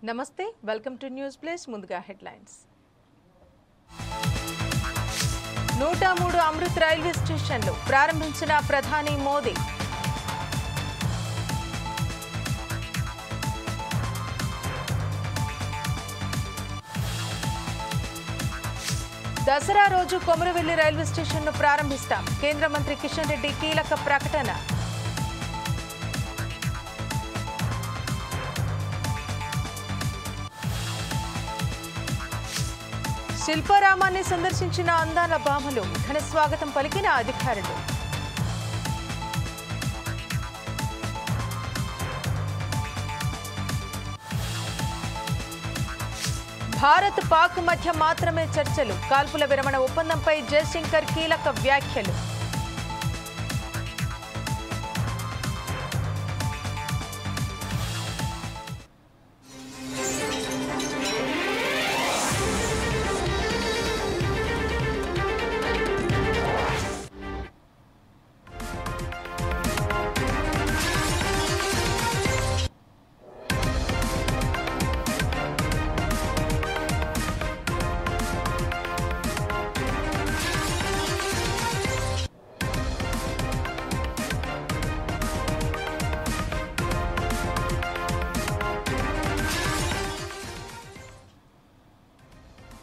నమస్తే welcome to news place ముందుగా headlines 103 Amrit railway స్టేషన్లు ప్రారంభించిన ప్రధాని మోదీ దసరా రోజు కొమరవెల్లి రైల్వే స్టేషన్ను ప్రారంభిస్తాం కేంద్ర మంత్రి కిషన్ రెడ్డి కీలక ప్రకటన శిల్పారామాన్ని సందర్శించిన అందాల భామలు ఘన స్వాగతం పలికిన అధికారులు భారత్ పాక్ మధ్య మాత్రమే చర్చలు కాల్పుల విరమణ ఒప్పందంపై జయశంకర్ కీలక వ్యాఖ్యలు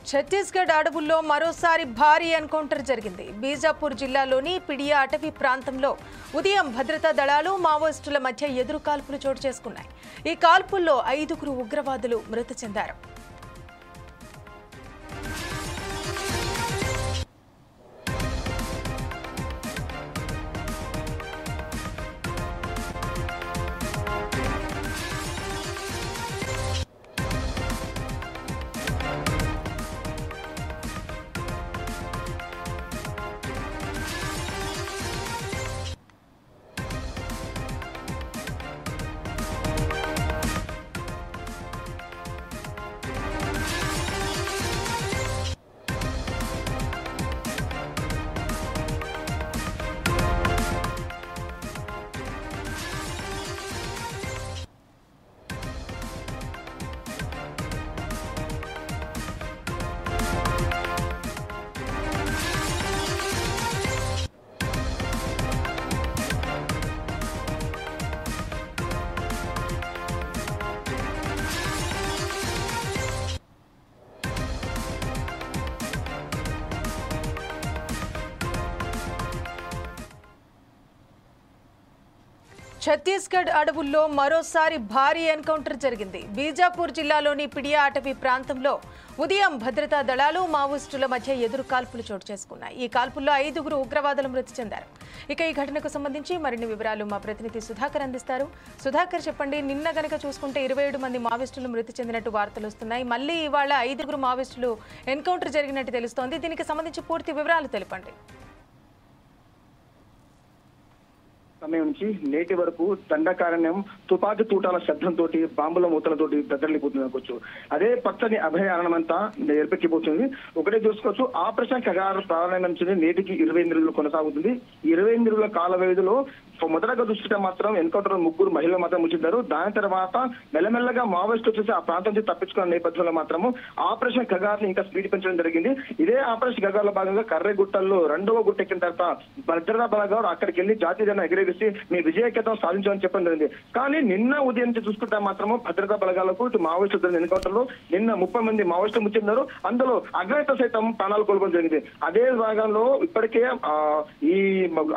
ఛత్తీస్గఢ్ అడవుల్లో మరోసారి భారీ ఎన్కౌంటర్ జరిగింది బీజాపూర్ జిల్లాలోని పిడియా అటవీ ప్రాంతంలో ఉదయం భద్రతా దళాలు మావోయిస్టుల మధ్య ఎదురు కాల్పులు చోటు చేసుకున్నాయి ఈ కాల్పుల్లో 5 ఉగ్రవాదులు మృతి చెందారు ఛత్తీస్గఢ్ అడవుల్లో మరోసారి భారీ ఎన్కౌంటర్ జరిగింది బీజాపూర్ జిల్లాలోని పిడియా అటవీ ప్రాంతంలో ఉదయం భద్రతా దళాలు మావోయిస్టుల మధ్య ఎదురు కాల్పులు చోటు చేసుకున్నాయి ఈ కాల్పుల్లో 5 ఉగ్రవాదులు మృతి చెందారు ఇక ఈ ఘటనకు సంబంధించి మరిన్ని వివరాలు మా ప్రతినిధి సుధాకర్ అందిస్తారు సుధాకర్ చెప్పండి నిన్న గనక చూసుకుంటే 27 మంది మావోయిస్టులు మృతి చెందినట్టు వార్తలు వస్తున్నాయి మళ్ళీ ఇవాళ 5 మావోయిస్టులు ఎన్కౌంటర్ జరిగినట్టు తెలుస్తోంది దీనికి సంబంధించి పూర్తి వివరాలు తెలపండి సమయం నుంచి నేటి వరకు దండకారణ్యం తుపాకీ తూటాల శబ్దంతో బాంబుల మూతలతోటి దద్దరిల్లిపోతుంది అనుకోవచ్చు అదే పచ్చని అభయారణమంతా ఏర్పెక్కిపోతుంది ఒకటే చూసుకోవచ్చు ఆపరేషన్ కగార్ ప్రారంభం నుంచి నేటికి 28 రోజులు కొనసాగుతుంది 28 రోజుల కాల వ్యవధిలో మొదటగా దృష్టిగా మాత్రం ఎన్కౌంటర్ 3 మహిళలు మాత్రం ముచ్చింటారు దాని తర్వాత మెల్లమెల్లగా మావోయిస్టు వచ్చేసి ఆ ప్రాంతం నుంచి తప్పించుకున్న నేపథ్యంలో మాత్రము ఆపరేషన్ కగార్ ని ఇంకా స్పీడ్ పెంచడం జరిగింది ఇదే ఆపరేషన్ కగార్ లో భాగంగా కర్రెగుట్టల్లో 2వ గుట్ట ఎక్కిన తర్వాత భద్రతా బలగారు అక్కడికి వెళ్లి జాతీయ జెండా ఎగిరేసి మీ విజయకేతం సాధించాలని చెప్పడం జరిగింది కానీ నిన్న ఉదయం నుంచి చూసుకుంటే మాత్రము భద్రతా బలగాలకు ఇటు మావోయిస్టులు జరిగిన ఎన్కౌంటర్ లో నిన్న 30 మంది మావోయిస్టులు ముచ్చిందారు అందులో అగ్రనేత సైతం ప్రాణాలు కోల్పోవడం జరిగింది అదే భాగంలో ఇప్పటికే ఈ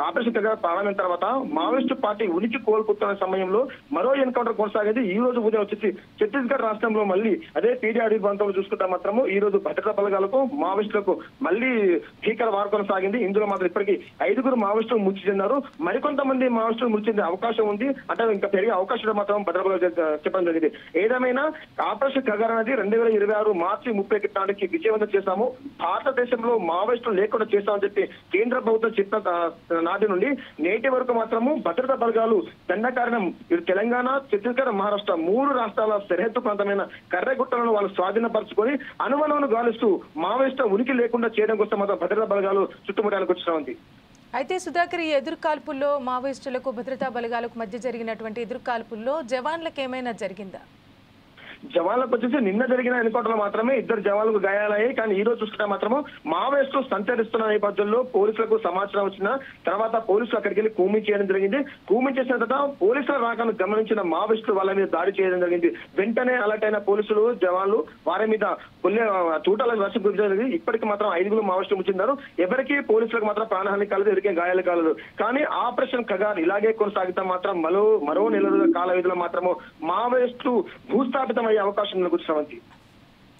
ఆపరేషన్ కగార్ ప్రారంభమైన తర్వాత మావోయిస్టు పార్టీ ఉనికి కోల్పోతున్న సమయంలో మరో ఎన్కౌంటర్ కొనసాగేది ఈ రోజు ఉదయం వచ్చేసి ఛత్తీస్గఢ్ రాష్ట్రంలో మళ్ళీ అదే పీడియా అడవి ప్రాంతంలో చూసుకుంటే మాత్రము ఈ రోజు భద్రతా బలగాలకు మావోయిస్టులకు మళ్ళీ భీకర వార్ కొనసాగింది ఇందులో మాత్రం ఇప్పటికీ 5 మావోయిస్టులు మృతి చెందారు మరికొంతమంది మావోయిస్టులు మృతి చెందే అవకాశం ఉంది అంటే ఇంకా పెరిగే అవకాశాలు మాత్రం భద్రతా బలగాలు చెప్పడం జరిగింది ఏదేమైనా ఆపరేషన్ కగార్ అనేది 2026 మార్చి 31 నాటికి విజయవంతం చేశాము భారతదేశంలో మావోయిస్టులు లేకుండా చేస్తామని చెప్పి కేంద్ర ప్రభుత్వం చెప్పిన నాటి నుండి నేటి వరకు మాత్రము భద్రతా బలగాలు దండకారణం ఇటు తెలంగాణ ఛత్తీస్గఢ్ మహారాష్ట్ర 3 రాష్ట్రాల సరిహద్దు ప్రాంతమైన కర్రెగుట్టలను వాళ్ళు స్వాధీనపరుచుకొని అనువనువును గాలిస్తూ మావోయిస్టు ఉనికి లేకుండా చేయడం కోసం మాత్రం భద్రతా బలగాలు చుట్టుముట్టానికి వచ్చినామంది అయితే సుధాకర్ ఈ ఎదురుకాల్పుల్లో మావోయిస్టులకు భద్రతా బలగాలకు మధ్య జరిగినటువంటి ఎదురుకాల్పుల్లో జవాన్లకు ఏమైనా జరిగిందా జవాన్లకు వచ్చేసి నిన్న జరిగిన ఎన్కౌంటర్ మాత్రమే 2 జవాన్లకు గాయాలయ్యాయి. కానీ ఈ రోజు చూసుకుంటే మాత్రము మావోయిస్టులు సంచరిస్తున్న నేపథ్యంలో పోలీసులకు సమాచారం వచ్చిన తర్వాత పోలీసులు అక్కడికి వెళ్ళి కూమింగ్ చేయడం జరిగింది. కూమింగ్ చేసిన తర్వాత పోలీసుల రాకను గమనించిన మావోయిస్టులు వాళ్ళ మీద దాడి చేయడం జరిగింది. వెంటనే అలర్ట్ అయిన పోలీసులు జవాన్లు వారి మీద తూటాల వర్షం కురిపించారు. ఇప్పటికి మాత్రం 5 మావోయిస్టులు ముచ్చిందారు. ఎవరికి పోలీసులకు మాత్రం ప్రాణహాని కాలేదు, ఎవరికే గాయాలు కాలేదు. కానీ ఆపరేషన్ కగార్ ఇలాగే కొనసాగితే మాత్రం మరో నెల రోజుల కాల వ్యవధిలో మాత్రము మావోయిస్టులు భూస్థాపితం అయ్యే అవకాశం ఉంది. Sravanthi.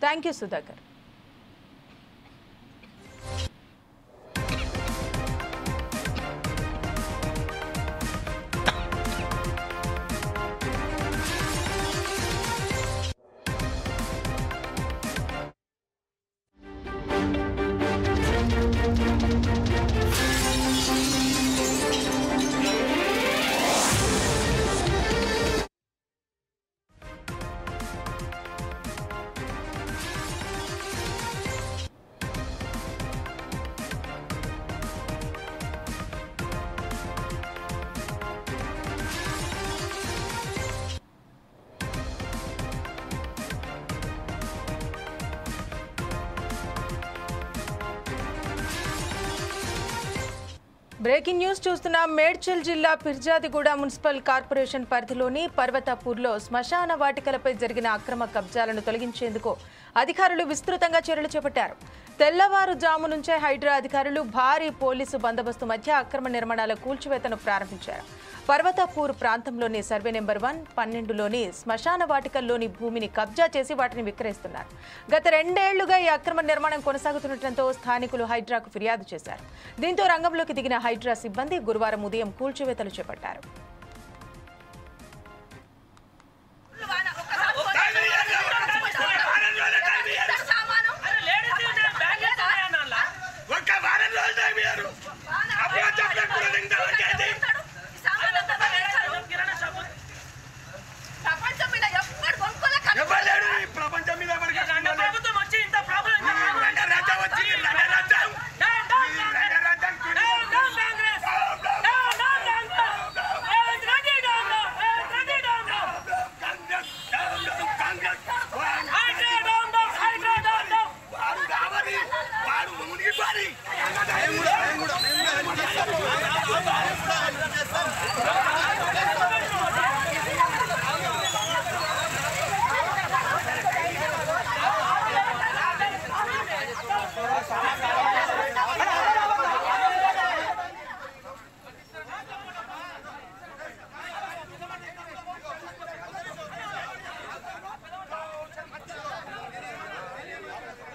Thank you Sudhakar. Breaking news చూస్తున్నాం. మేడ్చల్ జిల్లా ఫిర్జాదిగూడ మున్సిపల్ కార్పొరేషన్ పరిధిలోని పర్వతాపూర్లో శ్మశాన వాటికలపై జరిగిన అక్రమ కబ్జాలను తొలగించేందుకు అధికారులు విస్తృతంగా చర్యలు చేపట్టారు. తెల్లవారుజాము నుంచే హైడ్రా అధికారులు భారీ పోలీసు బందోబస్తు మధ్య అక్రమ నిర్మాణాల కూల్చివేతను ప్రారంభించారు. పర్వతాపూర్ ప్రాంతంలోని సర్వే నెంబర్ 1, 12లోని శ్మశాన వాటికల్లోని భూమిని కబ్జా చేసి వాటిని విక్రయిస్తున్నారు. గత 2 ఏళ్లుగా ఈ అక్రమ నిర్మాణం కొనసాగుతుండటంతో స్థానికులు హైడ్రాకు ఫిర్యాదు చేశారు. దీంతో రంగంలోకి దిగిన హైడ్రా సిబ్బంది గురువారం ఉదయం కూల్చివేతలు చేపట్టారు.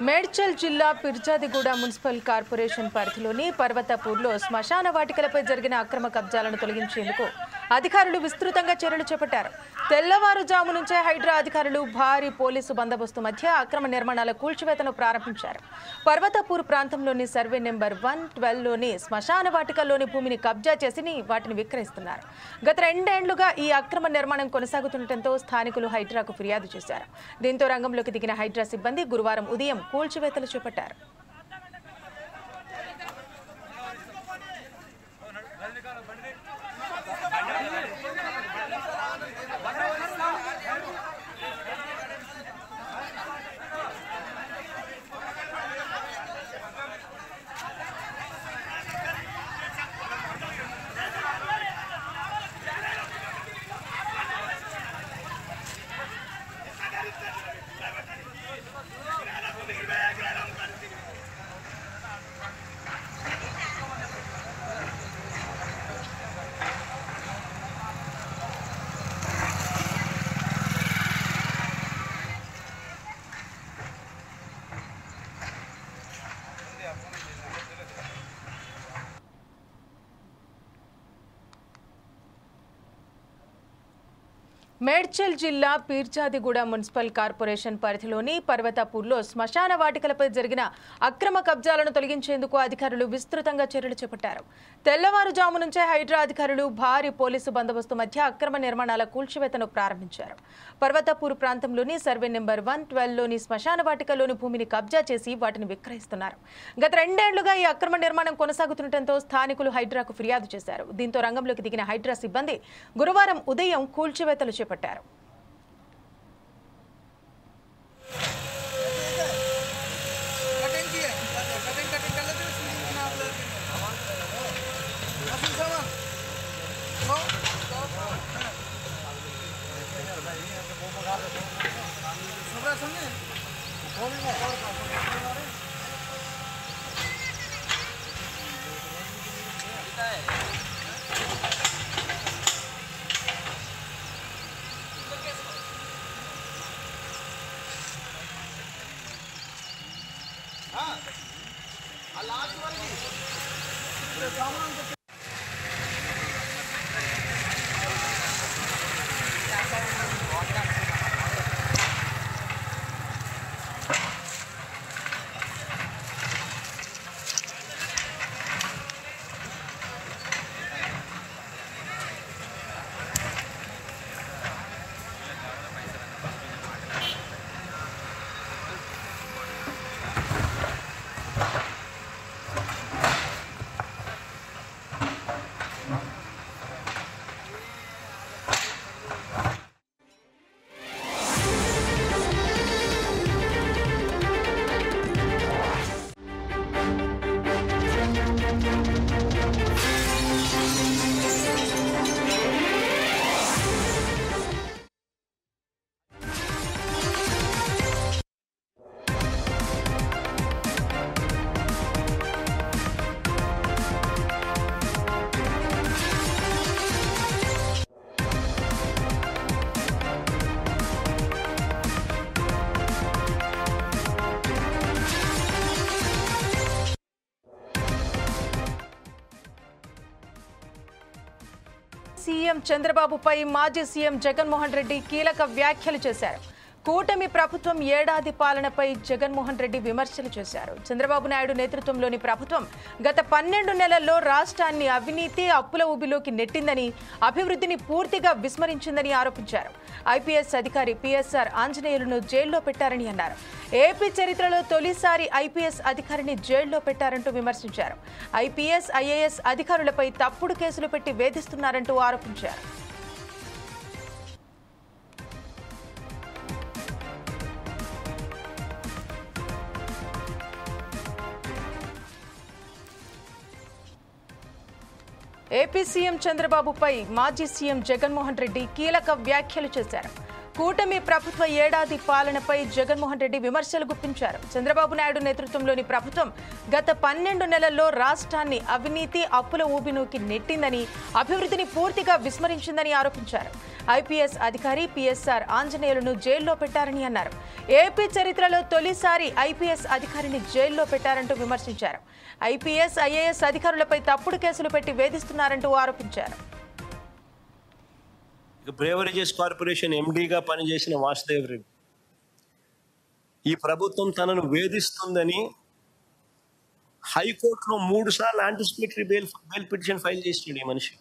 మేడ్చల్ జిల్లా ఫిర్జాదిగూడ మున్సిపల్ కార్పొరేషన్ పరిధిలోని పర్వతాపూర్లో శ్మశాన వాటికలపై జరిగిన అక్రమ కబ్జాలను తొలగించేందుకు అధికారులు విస్తృతంగా చర్యలు చేపట్టారు. తెల్లవారుజాము నుంచే హైడ్రా అధికారులు భారీ పోలీసు బందోబస్తు మధ్య అక్రమ నిర్మాణాల కూల్చివేతను ప్రారంభించారు. పర్వతాపూర్ ప్రాంతంలోని సర్వే నెంబర్ 1, 12లోని శ్మశాన వాటికల్లోని భూమిని కబ్జా చేసి వాటిని విక్రయిస్తున్నారు. గత 2 ఏళ్లుగా ఈ అక్రమ నిర్మాణం కొనసాగుతుండటంతో స్థానికులు హైడ్రాకు ఫిర్యాదు చేశారు. దీంతో రంగంలోకి దిగిన హైడ్రా సిబ్బంది గురువారం ఉదయం కూల్చివేతలు చేపట్టారు. మేడ్చల్ జిల్లా ఫిర్జాదిగూడ మున్సిపల్ కార్పొరేషన్ పరిధిలోని పర్వతాపూర్లో శ్మశాన వాటికలపై జరిగిన అక్రమ కబ్జాలను తొలగించేందుకు అధికారులు విస్తృతంగా చర్యలు చేపట్టారు. తెల్లవారుజాము నుంచే హైడ్రా అధికారులు భారీ పోలీసు బందోబస్తు మధ్య అక్రమ నిర్మాణాల కూల్చివేతను ప్రారంభించారు. పర్వతాపూర్ ప్రాంతంలోని సర్వే నెంబర్ 1, 12లోని శ్మశాన వాటికల్లోని భూమిని కబ్జా చేసి వాటిని విక్రయిస్తున్నారు. గత 2 ఏళ్లుగా ఈ అక్రమ నిర్మాణం కొనసాగుతుండటంతో స్థానికులు హైడ్రాకు ఫిర్యాదు చేశారు. దీంతో రంగంలోకి దిగిన హైడ్రా సిబ్బంది గురువారం ఉదయం కూల్చివేతలు చేపట్టారు. సీఎం చంద్రబాబుపై మాజీ సీఎం జగన్మోహన్ రెడ్డి కీలక వ్యాఖ్యలు చేశారు. కూటమి ప్రభుత్వం ఏడాది పాలనపై జగన్మోహన్ రెడ్డి విమర్శలు చేశారు. చంద్రబాబు నాయుడు నేతృత్వంలోని ప్రభుత్వం గత 12 నెలల్లో రాష్ట్రాన్ని అవినీతి అప్పుల ఊబిలోకి నెట్టిందని, అభివృద్ధిని పూర్తిగా విస్మరించిందని ఆరోపించారు. ఐపీఎస్ అధికారి పిఎస్ఆర్ ఆంజనేయులను జైల్లో పెట్టారని అన్నారు. ఏపీ చరిత్రలో తొలిసారి ఐపీఎస్ అధికారిని జైల్లో పెట్టారంటూ విమర్శించారు. ఐపీఎస్, ఐఏఎస్ అధికారులపై తప్పుడు కేసులు పెట్టి వేధిస్తున్నారంటూ ఆరోపించారు. ఏపీ సీఎం చంద్రబాబుపై మాజీ సీఎం జగన్మోహన్ రెడ్డి కీలక వ్యాఖ్యలు చేశారు. కూటమి ప్రభుత్వ ఏడాది పాలనపై జగన్మోహన్ రెడ్డి విమర్శలు గుప్పించారు. చంద్రబాబు నాయుడు నేతృత్వంలోని ప్రభుత్వం గత 12 నెలల్లో రాష్ట్రాన్ని అవినీతి అప్పుల ఊబిలోకి నెట్టిందని, అభివృద్ధిని పూర్తిగా విస్మరించిందని ఆరోపించారు. ఐపీఎస్ అధికారి పిఎస్ఆర్ ఆంజనేయులను జైల్లో పెట్టారని అన్నారు. ఏపీ చరిత్రలో తొలిసారి ఐపీఎస్ అధికారిని జైల్లో పెట్టారంటూ విమర్శించారు. ఐపీఎస్, ఐఏఎస్ అధికారులపై తప్పుడు కేసులు పెట్టి వేధిస్తున్నారంటూ ఆరోపించారు. బ్రేవరేజెస్ కార్పొరేషన్ ఎండీగా పనిచేసిన వాసుదేవ్ రెడ్డి ఈ ప్రభుత్వం తనను వేధిస్తుందని హైకోర్టులో 3 సార్లు యాంటిసిపేటరీ బెయిల్ పిటిషన్ ఫైల్ చేసాడు. ఈ మనిషి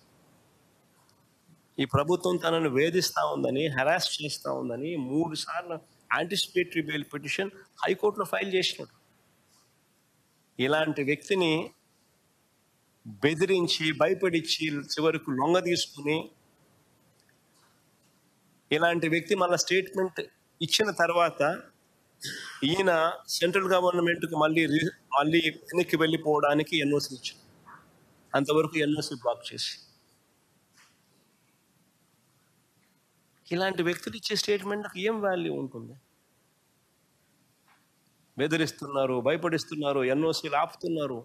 ఈ ప్రభుత్వం తనను వేధిస్తూ ఉందని, హెరాస్ చేస్తూ ఉందని 3 సార్లు యాంటిసిపేటరీ బెయిల్ పిటిషన్ హైకోర్టులో ఫైల్ చేసినాడు. ఇలాంటి వ్యక్తిని బెదిరించి, భయపడిచ్చి, చివరకు లొంగ తీసుకుని, ఇలాంటి వ్యక్తి మళ్ళీ స్టేట్మెంట్ ఇచ్చిన తర్వాత ఈయన సెంట్రల్ గవర్నమెంట్కి మళ్ళీ వెనక్కి వెళ్ళిపోవడానికి ఎన్ఓసి ఇచ్చారు. అంతవరకు ఎన్ఓసి బ్లాక్ చేసి, ఇలాంటి వ్యక్తులు ఇచ్చే స్టేట్మెంట్కి ఏం వాల్యూ ఉంటుంది? బెదిరిస్తున్నారు, భయపడిస్తున్నారు, ఎన్ఓసీలు ఆపుతున్నారు.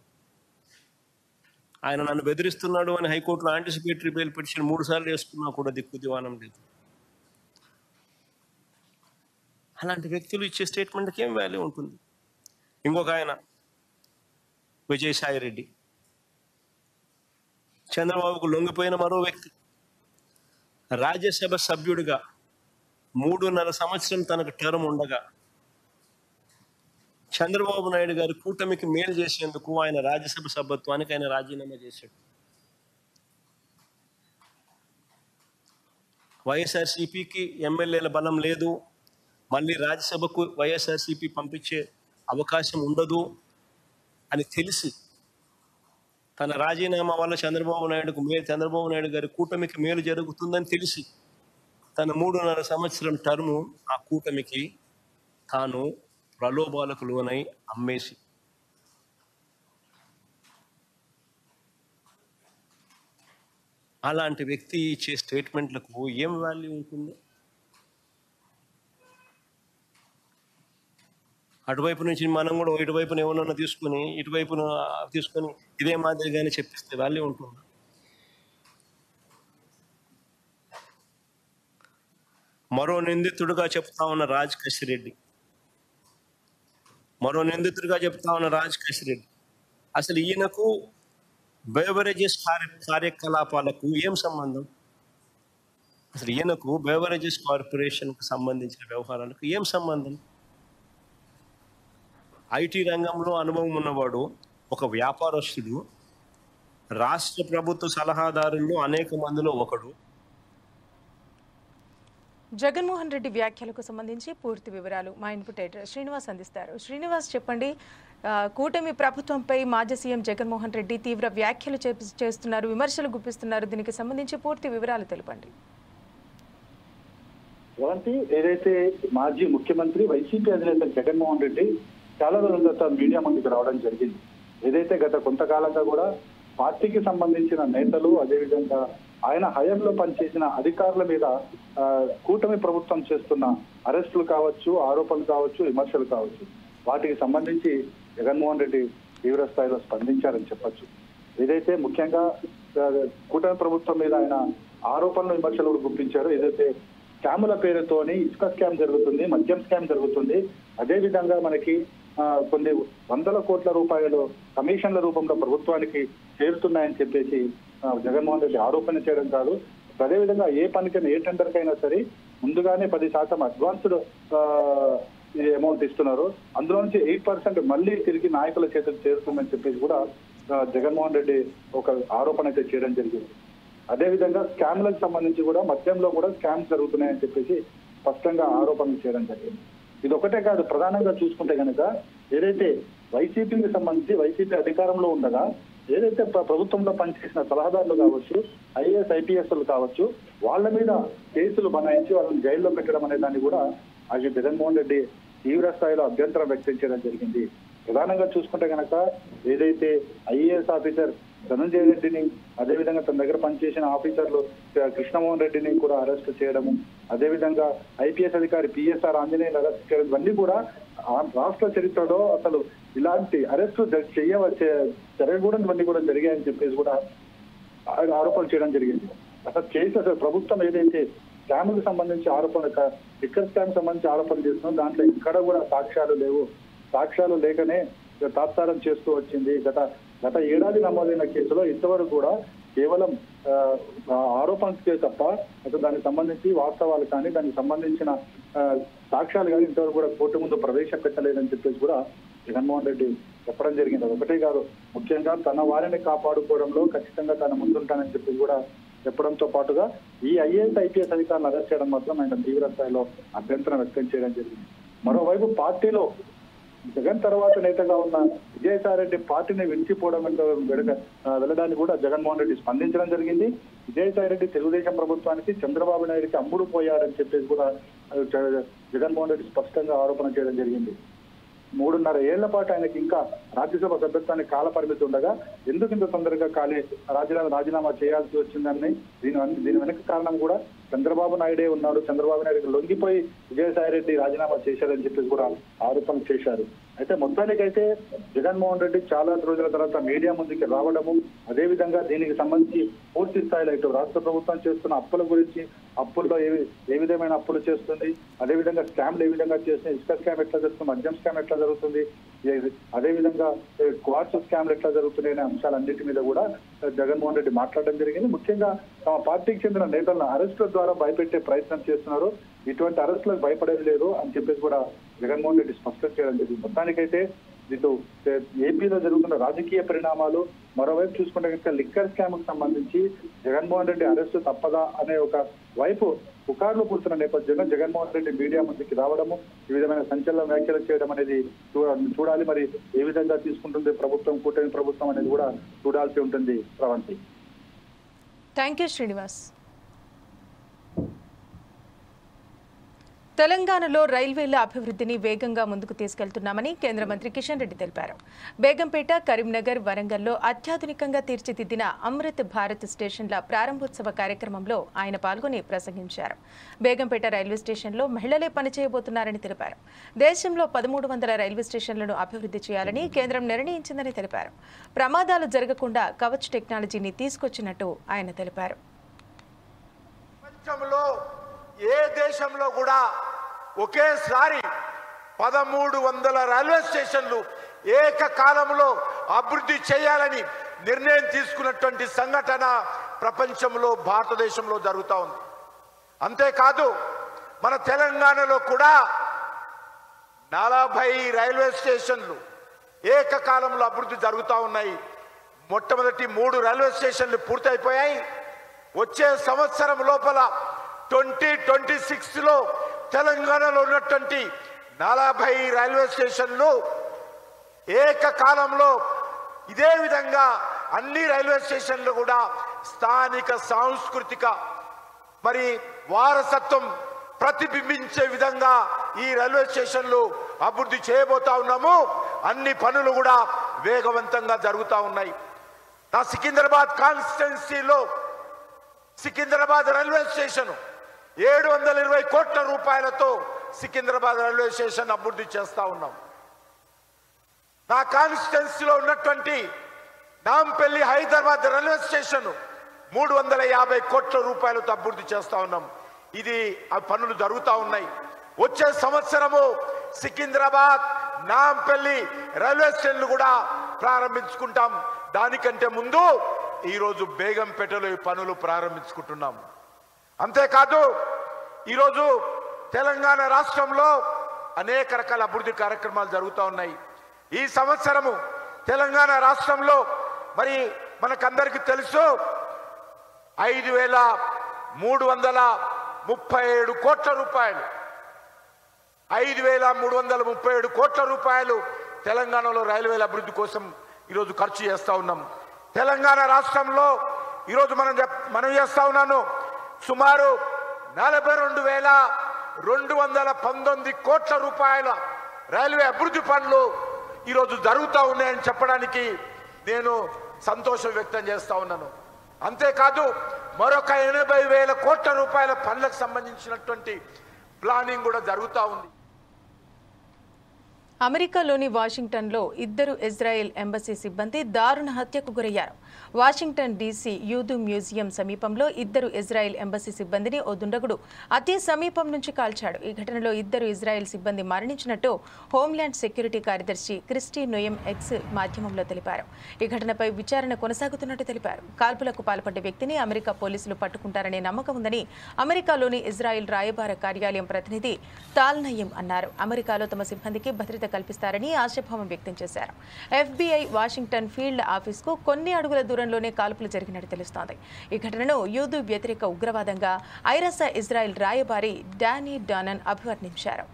ఆయన నన్ను బెదిరిస్తున్నాడు అని హైకోర్టులో యాంటిసిపేటరీ బెయిల్ పిటిషన్ 3 సార్లు వేసుకున్నా కూడా దిక్కు దివానం లేదు. అలాంటి వ్యక్తులు ఇచ్చే స్టేట్మెంట్కి ఏం వాల్యూ ఉంటుంది? ఇంకొక ఆయన విజయసాయి రెడ్డి, చంద్రబాబుకు లొంగిపోయిన మరో వ్యక్తి. రాజ్యసభ సభ్యుడిగా 3.5 సంవత్సరం తనకు టర్మ్ ఉండగా చంద్రబాబు నాయుడు గారు కూటమికి మేలు చేసేందుకు ఆయన రాజ్యసభ సభ్యత్వానికి ఆయన రాజీనామా చేశాడు. వైఎస్ఆర్సీపీకి ఎమ్మెల్యేల బలం లేదు, మళ్ళీ రాజ్యసభకు వైఎస్ఆర్సీపీ పంపించే అవకాశం ఉండదు అని తెలిసి, తన రాజీనామా వల్ల చంద్రబాబు నాయుడు గారి కూటమికి మేలు జరుగుతుందని తెలిసి తన 3.5 సంవత్సరం టర్ము ఆ కూటమికి తాను ప్రలోభాలకు లోనై అమ్మేసి, అలాంటి వ్యక్తి ఇచ్చే స్టేట్మెంట్లకు ఏం వాల్యూ ఉంటుంది? అటువైపు నుంచి మనం కూడా ఇటువైపున ఏమన్నా తీసుకుని ఇటువైపున తీసుకొని ఇదే మాదిరిగానే చెప్పిస్తే వాల్యూ ఉంటుంది. మరో నిందితుడిగా చెప్తా ఉన్న రాజ్ కసిరెడ్డి అసలు ఈయనకు బెవరేజెస్ కార్యకలాపాలకు ఏం సంబంధం? అసలు ఈయనకు బెవరేజెస్ కార్పొరేషన్కు సంబంధించిన వ్యవహారాలకు ఏం సంబంధం? ఐటీ రంగంలో అనుభవం ఉన్నవాడు, ఒక వ్యాపారస్తుడు, రాష్ట్ర ప్రభుత్వ సలహాదారుల్లో అనేక మందిలో ఒకడు. జగన్మోహన్ రెడ్డి వ్యాఖ్యలకు సంబంధించి పూర్తి వివరాలు మా ఇన్పుట్ ఎడిటర్ శ్రీనివాస్ అందిస్తారు. శ్రీనివాస్, చెప్పండి. కూటమి ప్రభుత్వంపై మాజీ సీఎం జగన్మోహన్ రెడ్డి తీవ్ర వ్యాఖ్యలు చేస్తున్నారు, విమర్శలు గుప్పిస్తున్నారు. దీనికి సంబంధించి పూర్తి వివరాలు తెలపండి. ఏదైతే మాజీ ముఖ్యమంత్రి వైసీపీ అధినేత జగన్మోహన్ రెడ్డి చాలా రోజుల తర్వాత మీడియా ముందుకు రావడం జరిగింది. ఏదైతే గత కొంతకాలంగా కూడా పార్టీకి సంబంధించిన నేతలు, అదేవిధంగా ఆయన హయాంలో పనిచేసిన అధికారుల మీద కూటమి ప్రభుత్వం చేస్తున్న అరెస్టులు కావచ్చు, ఆరోపణలు కావచ్చు, విమర్శలు కావచ్చు, వాటికి సంబంధించి జగన్మోహన్ రెడ్డి తీవ్ర స్థాయిలో స్పందించారని చెప్పొచ్చు. ఏదైతే ముఖ్యంగా కూటమి ప్రభుత్వం మీద ఆయన ఆరోపణలు, విమర్శలు కూడా గుర్తించారు. ఏదైతే స్కాముల పేరుతోని ఇసుక స్కామ్ జరుగుతుంది, మద్యం స్కామ్ జరుగుతుంది, అదేవిధంగా మనకి కొన్ని వందల కోట్ల రూపాయలు కమిషన్ల రూపంలో ప్రభుత్వానికి చేరుతున్నాయని చెప్పేసి జగన్మోహన్ రెడ్డి ఆరోపణ చేయడం కాదు, అదేవిధంగా ఏ పనికైనా, ఏ టెండర్కైనా సరే ముందుగానే 10% అడ్వాన్స్డ్ అమౌంట్ ఇస్తున్నారు, అందులో నుంచి 8% మళ్ళీ తిరిగి నాయకుల చేతులు చేరుతుందని చెప్పేసి కూడా జగన్మోహన్ రెడ్డి ఒక ఆరోపణ అయితే చేయడం జరిగింది. అదేవిధంగా స్కామ్లకు సంబంధించి కూడా మద్యంలో కూడా స్కామ్స్ జరుగుతున్నాయని చెప్పేసి స్పష్టంగా ఆరోపణలు చేయడం జరిగింది. ఇది ఒకటే కాదు, ప్రధానంగా చూసుకుంటే కనుక ఏదైతే వైసీపీకి సంబంధించి వైసీపీ అధికారంలో ఉండగా ఏదైతే ప్రభుత్వంలో పనిచేసిన సలహాదారులు కావచ్చు, ఐఏఎస్ ఐపీఎస్లు కావచ్చు, వాళ్ళ మీద కేసులు బనాయించి వాళ్ళని జైల్లో పెట్టడం అనే దాన్ని కూడా అది జగన్మోహన్ రెడ్డి తీవ్ర స్థాయిలో అభ్యంతరం వ్యక్తం చేయడం జరిగింది. ప్రధానంగా చూసుకుంటే కనుక ఏదైతే ఐఏఎస్ ఆఫీసర్ ధనంజయ రెడ్డిని, అదేవిధంగా తన దగ్గర పనిచేసిన ఆఫీసర్లు కృష్ణమోహన్ రెడ్డిని కూడా అరెస్ట్ చేయడము, అదేవిధంగా ఐపీఎస్ అధికారి పిఎస్ఆర్ ఆంజనేయులు అరెస్ట్ చేయడం, ఇవన్నీ కూడా రాష్ట్ర చరిత్రలో అసలు ఇలాంటి అరెస్టు జరగకూడనివన్నీ కూడా జరిగాయని చెప్పేసి కూడా ఆరోపణలు చేయడం జరిగింది. అసలు ప్రభుత్వం ఏదైతే స్కామ్కి సంబంధించి లిక్కర్ స్కామ్ సంబంధించి ఆరోపణలు చేస్తుందో దాంట్లో ఇక్కడ కూడా సాక్ష్యాలు లేకనే తాత్సారం చేస్తూ వచ్చింది. గత ఏడాది నమోదైన కేసులో ఇంతవరకు కూడా కేవలం ఆరోపణలకే తప్ప అసలు దానికి సంబంధించి వాస్తవాలు కానీ దానికి సంబంధించిన సాక్ష్యాలు కానీ ఇంతవరకు కూడా కోర్టు ముందు ప్రవేశపెట్టలేదని చెప్పేసి కూడా జగన్మోహన్ రెడ్డి చెప్పడం జరిగింది. అది ఒకటే కాదు, ముఖ్యంగా తన వారిని కాపాడుకోవడంలో ఖచ్చితంగా తన ముందుంటానని చెప్పేసి కూడా చెప్పడంతో పాటుగా ఈ ఐఏఎస్ ఐపీఎస్ అధికారులను అరెస్ట్ చేయడం మాత్రం ఆయన తీవ్ర స్థాయిలో అభ్యంతరం వ్యక్తం చేయడం జరిగింది. మరోవైపు పార్టీలో జగన్ తర్వాత నేతగా ఉన్న విజయసాయిరెడ్డి పార్టీని విడిచిపోవడం వెళ్ళడానికి కూడా జగన్మోహన్ రెడ్డి స్పందించడం జరిగింది. విజయసాయిరెడ్డి తెలుగుదేశం ప్రభుత్వానికి చంద్రబాబు నాయుడికి అమ్ముడు పోయాడని చెప్పేసి కూడా జగన్మోహన్ రెడ్డి స్పష్టంగా ఆరోపణ చేయడం జరిగింది. 3.5 ఏళ్ల పాటు ఆయనకి ఇంకా రాజ్యసభ సభ్యత్వానికి కాల పరిమితి ఉండగా ఎందుకు ఇంత తొందరగా రాజీనామా చేయాల్సి వచ్చిందని దీని వెనక కారణం కూడా చంద్రబాబు నాయుడే ఉన్నాడు, చంద్రబాబు నాయుడు లొంగిపోయి విజయసాయిరెడ్డి రాజీనామా చేశారని చెప్పేసి కూడా ఆరోపణలు చేశారు. అయితే మొత్తానికైతే జగన్మోహన్ రెడ్డి చాలా రోజుల తర్వాత మీడియా ముందుకి రావడము, అదేవిధంగా దీనికి సంబంధించి పూర్తి స్థాయిలో ఇటు రాష్ట్ర ప్రభుత్వం చేస్తున్న అప్పుల గురించి, అప్పుల్లో ఏ విధమైన అప్పులు చేస్తుంది, అదేవిధంగా స్కామ్లు ఏ విధంగా చేస్తుంది, ఇసుక స్కామ్ ఎట్లా జరుగుతుంది, మద్యం స్కామ్ ఎట్లా జరుగుతుంది, అదేవిధంగా క్వార్ట్స్ స్కామ్లు ఎట్లా జరుగుతున్నాయి అనే అంశాలన్నిటి మీద కూడా జగన్మోహన్ రెడ్డి మాట్లాడడం జరిగింది. ముఖ్యంగా తమ పార్టీకి చెందిన నేతలను అరెస్టుల ద్వారా భయపెట్టే ప్రయత్నం చేస్తున్నారు, ఇటువంటి అరెస్టులకు భయపడేది లేదు అని చెప్పేసి కూడా జగన్మోహన్ రెడ్డి స్పష్టం చేయడం జరిగింది. మొత్తానికైతే ఇటు ఏపీలో జరుగుతున్న రాజకీయ పరిణామాలు, మరోవైపు చూసుకుంటే కనుక లిక్కర్ స్కామ్ కు సంబంధించి జగన్మోహన్ రెడ్డి అరెస్టు తప్పదా అనే ఒక వైపు పుకార్లు పుడుతున్న నేపథ్యంలో జగన్మోహన్ రెడ్డి మీడియా ముందుకి రావడము, ఈ విధమైన సంచలన వ్యాఖ్యలు చేయడం అనేది చూడాలి. మరి ఏ విధంగా తీసుకుంటుంది ప్రభుత్వం, కూటమి ప్రభుత్వం అనేది కూడా చూడాల్సి ఉంటుంది. ప్రవంతి. Thank you Srinivas. తెలంగాణలో రైల్వేల అభివృద్ధిని వేగంగా ముందుకు తీసుకెళ్తున్నామని కేంద్ర మంత్రి కిషన్ రెడ్డి తెలిపారు. బేగంపేట, కరీంనగర్, వరంగల్లో అత్యాధునికంగా తీర్చిదిద్దిన అమృత్ భారత్ స్టేషన్ల ప్రారంభోత్సవ కార్యక్రమంలో ఆయన పాల్గొని ప్రసంగించారు. బేగంపేట రైల్వే స్టేషన్లో మహిళలే పనిచేయబోతున్నారని తెలిపారు. దేశంలో 1300 రైల్వే స్టేషన్లను అభివృద్ధి చేయాలని కేంద్రం నిర్ణయించిందని తెలిపారు. ప్రమాదాలు జరగకుండా కవచ్ టెక్నాలజీని తీసుకొచ్చినట్టు ఆయన తెలిపారు. ఏ దేశంలో కూడా ఒకేసారి 1300 రైల్వే స్టేషన్లు ఏకకాలంలో అభివృద్ధి చేయాలని నిర్ణయం తీసుకున్నటువంటి సంఘటన ప్రపంచంలో భారతదేశంలో జరుగుతూ ఉంది. అంతేకాదు మన తెలంగాణలో కూడా 40 రైల్వే స్టేషన్లు ఏకకాలంలో అభివృద్ధి జరుగుతూ ఉన్నాయి. మొట్టమొదటి 3 రైల్వే స్టేషన్లు పూర్తయిపోయాయి. వచ్చే సంవత్సరం లోపల 2026లో తెలంగాణలో ఉన్నటువంటి 40 రైల్వే స్టేషన్లు ఏకకాలంలో ఇదే విధంగా అన్ని రైల్వే స్టేషన్లు కూడా స్థానిక సాంస్కృతిక వారసత్వం ప్రతిబింబించే విధంగా ఈ రైల్వే స్టేషన్లు అభివృద్ధి చేయబోతా ఉన్నాము. అన్ని పనులు కూడా వేగవంతంగా జరుగుతూ ఉన్నాయి. నా సికింద్రాబాద్ కాన్స్టిట్యున్సీలో సికింద్రాబాద్ రైల్వే స్టేషన్ 720 కోట్ల రూపాయలతో సికింద్రాబాద్ రైల్వే స్టేషన్ అభివృద్ధి చేస్తా ఉన్నాం. నా కాన్స్టిట్యున్సీలో ఉన్నటువంటి నాంపల్లి హైదరాబాద్ రైల్వే స్టేషన్ 350 కోట్ల రూపాయలతో అభివృద్ధి చేస్తా ఉన్నాం. ఇది ఆ పనులు జరుగుతూ ఉన్నాయి. వచ్చే సంవత్సరము సికింద్రాబాద్ నాంపల్లి రైల్వే స్టేషన్లు కూడా ప్రారంభించుకుంటాం. దానికంటే ముందు ఈరోజు బేగంపేటలో ఈ పనులు ప్రారంభించుకుంటున్నాం. అంతేకాదు ఈరోజు తెలంగాణ రాష్ట్రంలో అనేక రకాల అభివృద్ధి కార్యక్రమాలు జరుగుతూ ఉన్నాయి. ఈ సంవత్సరము తెలంగాణ రాష్ట్రంలో మనకందరికీ తెలుసు 5337 కోట్ల రూపాయలు 5337 కోట్ల రూపాయలు తెలంగాణలో రైల్వేల అభివృద్ధి కోసం ఈరోజు ఖర్చు చేస్తూ ఉన్నాం. తెలంగాణ రాష్ట్రంలో ఈరోజు మనం చేస్తా ఉన్నాను సుమారు 42,219 కోట్ల రూపాయల రైల్వే అభివృద్ధి పనులు ఈరోజు జరుగుతూ ఉన్నాయని చెప్పడానికి నేను సంతోషం వ్యక్తం చేస్తా ఉన్నాను. అంతేకాదు మరొక 80,000 కోట్ల రూపాయల పనులకు సంబంధించినటువంటి ప్లానింగ్ కూడా జరుగుతూ ఉంది. అమెరికాలోని వాషింగ్టన్లో 2 ఇజ్రాయెల్ ఎంబసీ సిబ్బంది దారుణ హత్యకు గురయ్యారు. వాషింగ్టన్ డీసీ యూదు మ్యూజియం సమీపంలో 2 ఇజ్రాయెల్ ఎంబసీ సిబ్బందిని ఓ దుండగుడు అతి సమీపం నుంచి కాల్చాడు. ఈ ఘటనలో 2 ఇజ్రాయెల్ సిబ్బంది మరణించినట్టు హోంల్యాండ్ సెక్యూరిటీ కార్యదర్శి క్రిస్టీ నోయం ఎక్స్ మాధ్యమంలో తెలిపారు. ఈ ఘటనపై విచారణ కొనసాగుతున్నట్టు తెలిపారు. కాల్పులకు పాల్పడ్డ వ్యక్తిని అమెరికా పోలీసులు పట్టుకుంటారనే నమ్మకం ఉందని అమెరికాలోని ఇజ్రాయెల్ రాయబార కార్యాలయం ప్రతినిధి తాల్ నయీం అన్నారు. అమెరికాలో తమ సిబ్బందికి భద్రత కల్పిస్తారని ఆశాభావం వ్యక్తం చేశారు. FBI వాషింగ్టన్ ఫీల్డ్ ఆఫీస్కు కొన్ని అడుగుల దూరంలోనే కాల్పులు జరిగినట్టు తెలుస్తోంది. ఈ ఘటనను యూదు వ్యతిరేక ఉగ్రవాదంగా ఐరాసా ఇజ్రాయెల్ రాయబారి డానీ డానన్ అభివర్ణించారు.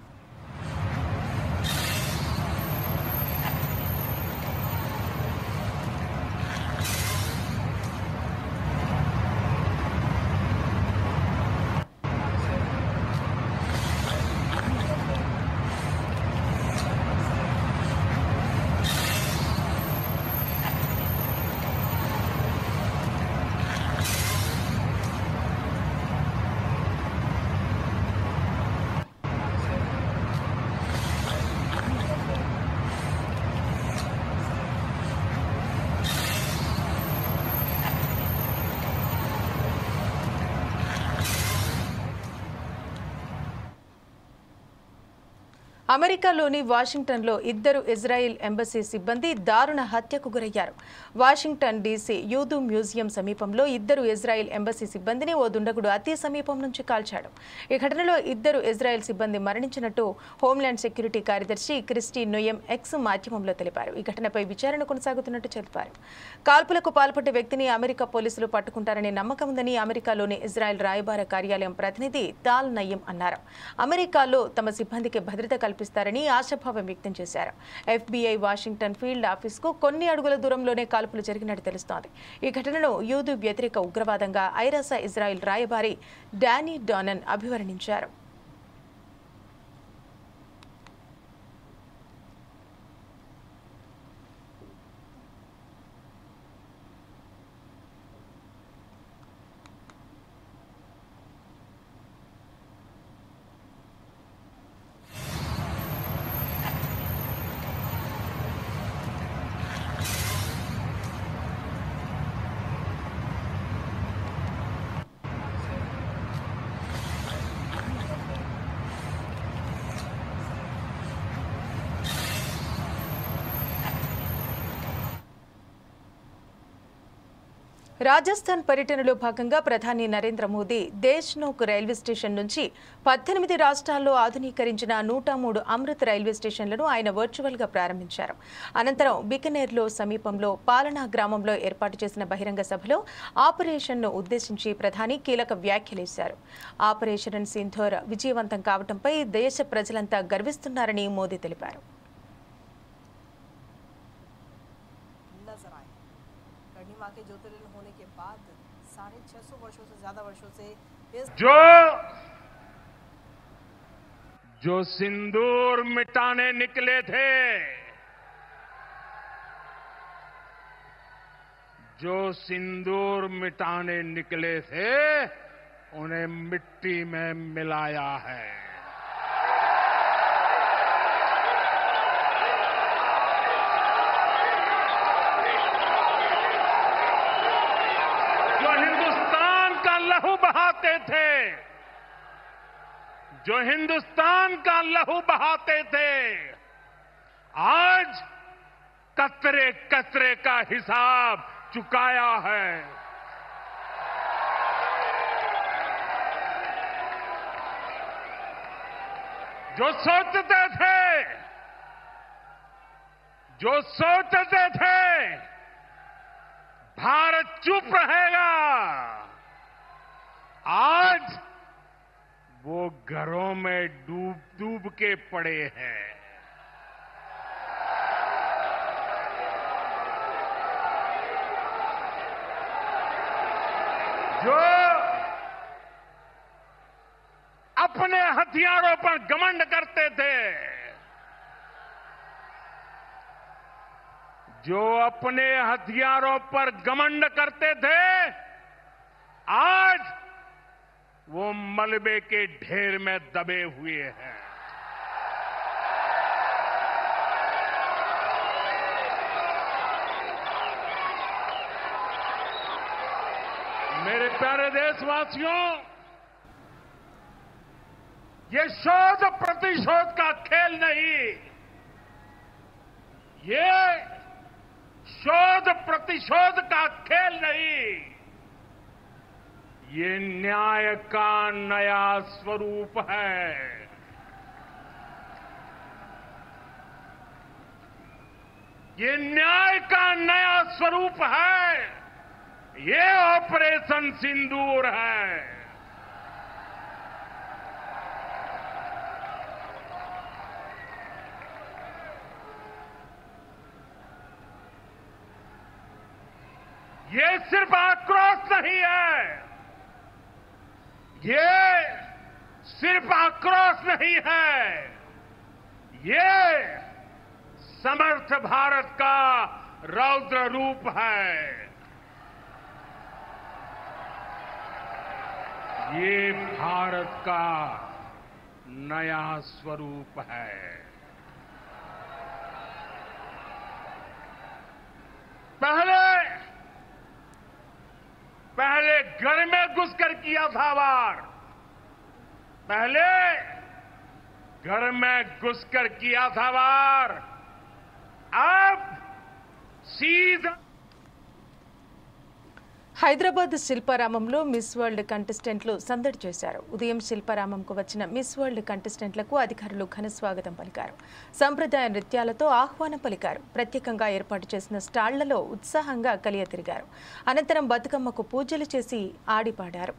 అమెరికాలోని వాషింగ్టన్లో 2 ఇజ్రాయెల్ ఎంబసీ సిబ్బంది దారుణ హత్యకు గురయ్యారు. వాషింగ్టన్ డీసీ యూదు మ్యూజియం సమీపంలో 2 ఇజ్రాయెల్ ఎంబసీ సిబ్బందిని ఓ దుండగుడు అతి సమీపం నుంచి కాల్చాడు. ఈ ఘటనలో 2 ఇజ్రాయెల్ సిబ్బంది మరణించినట్టు హోంల్యాండ్ సెక్యూరిటీ కార్యదర్శి క్రిస్టీ నోయం ఎక్స్ మాధ్యమంలో తెలిపారు. ఈ ఘటనపై విచారణ కొనసాగుతున్నట్టు తెలిపారు. కాల్పులకు పాల్పడ్డ వ్యక్తిని అమెరికా పోలీసులు పట్టుకుంటారనే నమ్మకం ఉందని అమెరికాలోని ఇజ్రాయెల్ రాయబార కార్యాలయం ప్రతినిధి తాల్ నయీం అన్నారు. అమెరికాలో తమ సిబ్బందికి భద్రత కల్పిస్తారని ఆశాభావం వ్యక్తం చేశారు. FBI వాషింగ్టన్ ఫీల్డ్ ఆఫీస్కు కొన్ని అడుగుల దూరంలోనే కాల్పులు జరిగినట్టు తెలుస్తోంది. ఈ ఘటనను యూదు వ్యతిరేక ఉగ్రవాదంగా ఐరాసా ఇజ్రాయెల్ రాయబారి డానీ డానన్ అభివర్ణించారు. రాజస్థాన్ పర్యటనలో భాగంగా ప్రధాని నరేంద్ర మోదీ దేశ్నోక్ రైల్వే స్టేషన్ నుంచి 18 రాష్ట్రాల్లో ఆధునీకరించిన 103 అమృత్ రైల్వే స్టేషన్లను ఆయన వర్చువల్గా ప్రారంభించారు. అనంతరం బికనేర్లో సమీపంలో పాలనా గ్రామంలో ఏర్పాటు చేసిన బహిరంగ సభలో ఆపరేషన్ను ఉద్దేశించి ప్రధాని కీలక వ్యాఖ్యలు చేశారు. ఆపరేషన్ సింధూర్ విజయవంతం కావడంపై దేశ ప్రజలంతా గర్విస్తున్నారని మోదీ తెలిపారు. के ज्योतिर्लिंग होने के बाद 650 वर्षों से ज्यादा वर्षों से जो सिंदूर मिटाने निकले थे, जो सिंदूर मिटाने निकले थे, उन्हें मिट्टी में मिलाया है. जो हिंदुस्तान का लहू बहाते थे, आज कतरे कतरे का हिसाब चुकाया है. जो सोचते थे भारत चुप रहेगा, आज वो घरों में डूब के पड़े हैं. जो अपने हथियारों पर घमंड करते थे, जो अपने हथियारों पर घमंड करते थे, आज वो मलबे के ढेर में दबे हुए हैं. मेरे प्यारे देशवासियों, ये शोध प्रतिशोध का खेल नहीं, ये शोध प्रतिशोध का खेल नहीं, ये न्याय का नया स्वरूप है. ये न्याय का नया स्वरूप है. ये ऑपरेशन सिंदूर है. ये सिर्फ आक्रोश नहीं है, ये सिर्फ आक्रोश नहीं है, ये समर्थ भारत का रौद्र रूप है. ये भारत का नया स्वरूप है. पहले घर में घुसकर किया था वार, पहले घर में घुसकर किया था वार, अब सीधा. హైదరాబాద్ శిల్పారామంలో మిస్ వరల్డ్ కంటెస్టెంట్లు సందడి చేశారు. ఉదయం శిల్పారామంకు వచ్చిన మిస్ వరల్డ్ కంటెస్టెంట్లకు అధికారులు ఘన స్వాగతం పలికారు. సంప్రదాయ నృత్యాలతో ఆహ్వానం పలికారు. ప్రత్యేకంగా ఏర్పాటు చేసిన స్టాళ్లలో ఉత్సాహంగా కలియ తిరిగారు. అనంతరం బతుకమ్మకు పూజలు చేసి ఆడిపాడారు.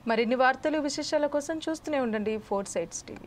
మరిన్ని వార్తలు విశేషాల కోసం చూస్తూనే ఉండండి 4 Sides TV.